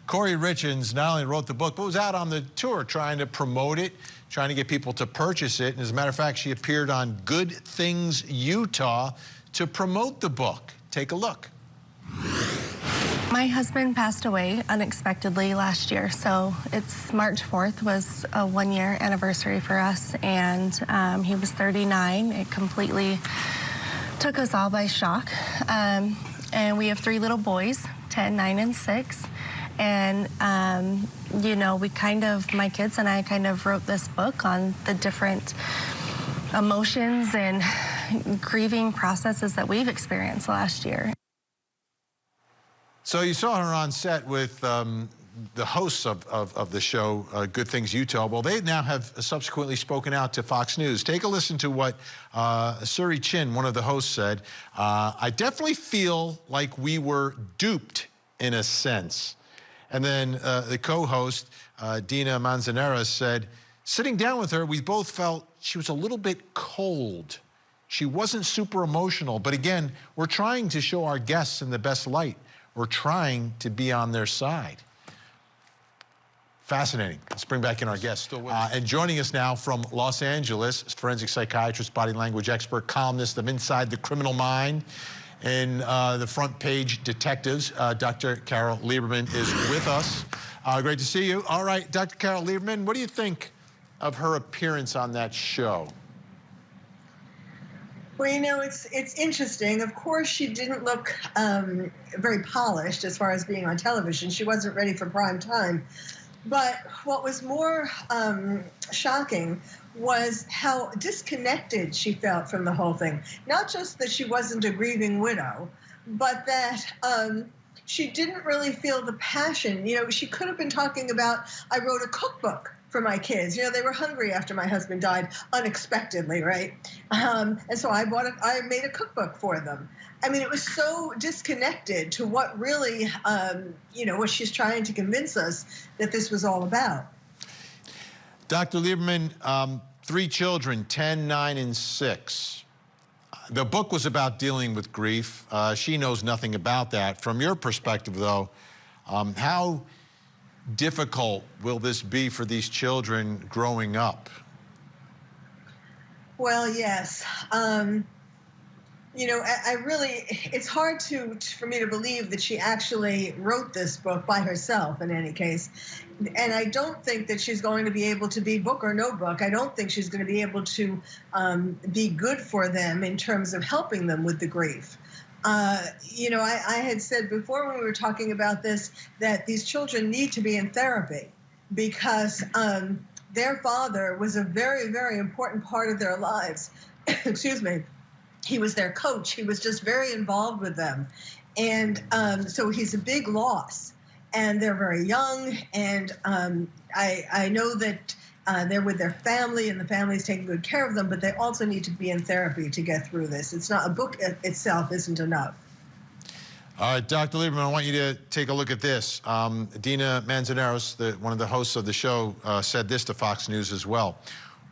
Kouri Richins not only wrote the book, but was out on the tour trying to promote it, trying to get people to purchase it. And as a matter of fact, she appeared on Good Things Utah to promote the book. Take a look. My husband passed away unexpectedly last year, so it's March 4th was a one-year anniversary for us, and he was 39. It completely took us all by shock. And we have 3 little boys, 10, 9, and 6. And, you know, my kids and I kind of wrote this book on the different emotions and grieving processes that we've experienced last year. So you saw her on set with the hosts of the show, Good Things Utah. Well, they now have subsequently spoken out to Fox News. Take a listen to what Kouri Richins, one of the hosts, said. I definitely feel like we were duped in a sense. And then the co-host, Dina Manzanares, said, sitting down with her, we both felt she was a little bit cold. She wasn't super emotional. But again, we're trying to show our guests in the best light. We're trying to be on their side. Fascinating. Let's bring back in our guest. Still with us. And joining us now from Los Angeles, forensic psychiatrist, body language expert, columnist of Inside the Criminal Mind, and the Front Page Detectives, Dr. Carole Lieberman is with us. Great to see you. All right, Dr. Carole Lieberman, what do you think of her appearance on that show? Well, you know, it's interesting. Of course, she didn't look very polished as far as being on television. She wasn't ready for prime time. But what was more shocking was how disconnected she felt from the whole thing. Not just that she wasn't a grieving widow, but that she didn't really feel the passion. You know, she could have been talking about, I wrote a cookbook for my kids. You know, they were hungry after my husband died unexpectedly, right? And so I made a cookbook for them. I mean, it was so disconnected to what really, you know, what she's trying to convince us that this was all about. Dr. Lieberman, 3 children, 10, 9, and 6. The book was about dealing with grief. She knows nothing about that. From your perspective, though, how difficult will this be for these children growing up? Well, yes. You know, I really, it's hard for me to believe that she actually wrote this book by herself in any case. And I don't think that she's going to be able to be, book or no book, I don't think she's going to be able to be good for them in terms of helping them with the grief. You know, I had said before when we were talking about this that these children need to be in therapy because their father was a very, very important part of their lives. Excuse me. He was their coach. He was just very involved with them. And so he's a big loss. And they're very young. And I know that they're with their family and the family's taking good care of them, but they also need to be in therapy to get through this. It's not, a book itself isn't enough. All right, Dr. Lieberman, I want you to take a look at this. Dina Manzanares, one of the hosts of the show, said this to Fox News as well.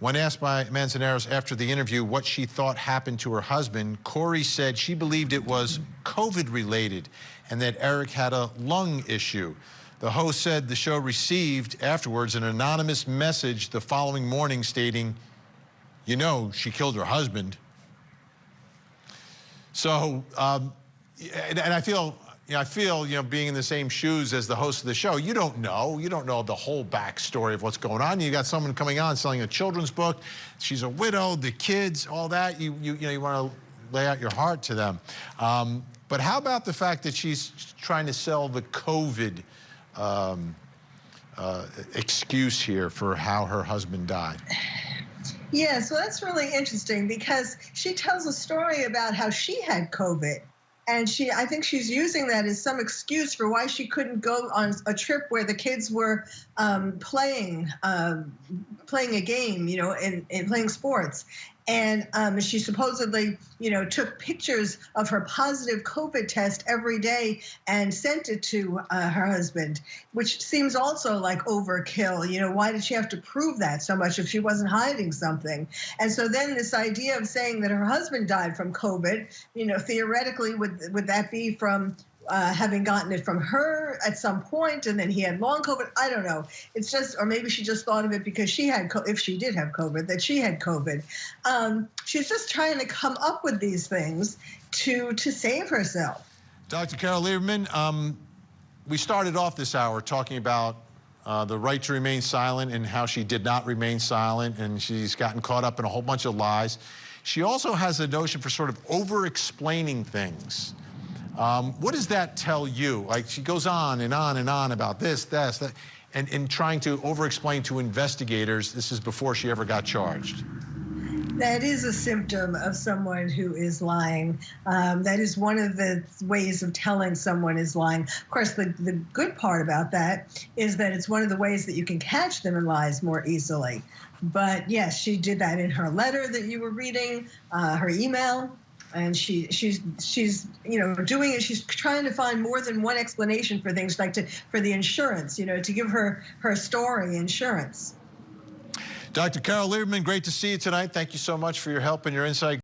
When asked by Manzanares after the interview what she thought happened to her husband, Kouri said she believed it was COVID-related and that Eric had a lung issue. The host said the show received afterwards an anonymous message the following morning stating, you know, she killed her husband. So, and I feel, you know, being in the same shoes as the host of the show, you don't know the whole backstory of what's going on. You got someone coming on selling a children's book. She's a widow, the kids, all that. You know, you want to lay out your heart to them. But how about the fact that she's trying to sell the COVID excuse here for how her husband died? Yeah, so that's really interesting because she tells a story about how she had COVID. And I think she's using that as some excuse for why she couldn't go on a trip where the kids were playing a game, you know, and playing sports. And she supposedly, you know, took pictures of her positive COVID test every day and sent it to her husband, which seems also like overkill. You know, why did she have to prove that so much if she wasn't hiding something? And so then this idea of saying that her husband died from COVID, you know, theoretically, would that be from having gotten it from her at some point, and then he had long COVID. I don't know. It's just, or maybe she just thought of it because she had, if she did have COVID, that she had COVID. She's just trying to come up with these things to save herself. Dr. Carole Lieberman, we started off this hour talking about the right to remain silent and how she did not remain silent, and she's gotten caught up in a whole bunch of lies. She also has a notion for sort of over-explaining things. What does that tell you? Like, she goes on and on and on about this, that, and trying to over-explain to investigators. This is before she ever got charged. That is a symptom of someone who is lying. That is one of the ways of telling someone is lying. Of course, the good part about that is that it's one of the ways that you can catch them in lies more easily. But yes, she did that in her letter that you were reading, her email, and she's doing it. She's trying to find more than one explanation for things, like for the insurance, to give her story insurance. Dr. Carole Lieberman, great to see you tonight. Thank you so much for your help and your insight.